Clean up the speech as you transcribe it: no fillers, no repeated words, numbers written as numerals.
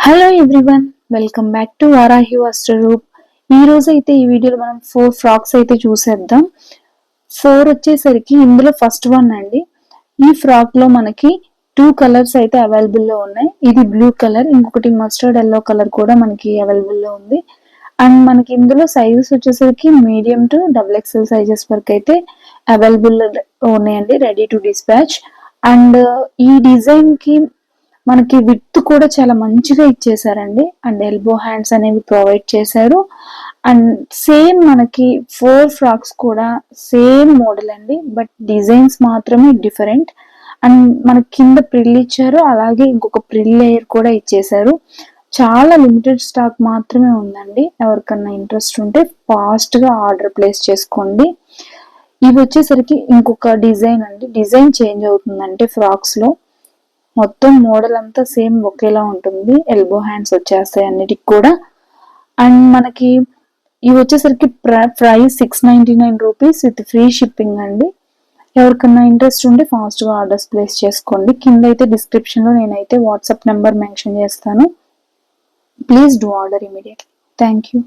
Hello everyone, welcome back to Varahi Vastraroop. ఈ రోజు అయితే ఈ వీడియోలో మనం 4 ఫ్రాక్స్ అయితే చూసేద్దాం. 4 వచ్చేసరికి ఇందులో ఫస్ట్ వన్ అండి. ఈ ఫ్రాక్ లో మనకి 2 కలర్స్ అయితే అవైలబుల్ లో ఉన్నాయి. ఇది బ్లూ కలర్, ఇంకొకటి మస్టర్డ్ ఎల్లో కలర్ కూడా మనకి అవైలబుల్ లో ఉంది. అండ్ మనకి ఇందులో సైజెస్ వచ్చేసరికి మీడియం టు XXL సైజెస్ వరకు అయితే అవైలబుల్ ఉన్నాయండి, రెడీ టు డిస్పాచ్. అండ్ ఈ డిజైన్ కి మనకి విత్ కూడా చాలా మంచిగా ఇచ్చేసారండి. అండ్ ఎల్బో హ్యాండ్స్ అనేవి ప్రొవైడ్ చేశారు. అండ్ సేమ్ మనకి 4 ఫ్రాక్స్ కూడా సేమ్ మోడల్ అండి, బట్ డిజైన్స్ మాత్రమే డిఫరెంట్. అండ్ మనకి కింద ప్రిల్ ఇచ్చారు, అలాగే ఇంకొక ప్రిల్ లేయర్ కూడా ఇచ్చేసారు. చాలా లిమిటెడ్ స్టాక్ మాత్రమే ఉందండి. ఎవరికన్నా ఇంట్రెస్ట్ ఉంటే ఫాస్ట్ గా ఆర్డర్ ప్లేస్ చేసుకోండి. ఇవి వచ్చేసరికి ఇంకొక డిజైన్ అండి. డిజైన్ చేంజ్ అవుతుందంటే ఫ్రాక్స్ లో మొత్తం మోడల్ అంతా సేమ్ ఒకేలా ఉంటుంది. ఎల్బో హ్యాండ్స్ వచ్చేస్తాయి అన్నిటికి కూడా. అండ్ మనకి ఇవి వచ్చేసరికి price 699 rupees with free shipping అండి. ఎవరికన్నా ఇంట్రెస్ట్ ఉంటే ఫాస్ట్ గా ఆర్డర్స్ ప్లేస్ చేసుకోండి. కింద అయితే డిస్క్రిప్షన్ లో నేనైతే వాట్సాప్ నెంబర్ మెన్షన్ చేస్తాను. Please do order immediately. Thank you.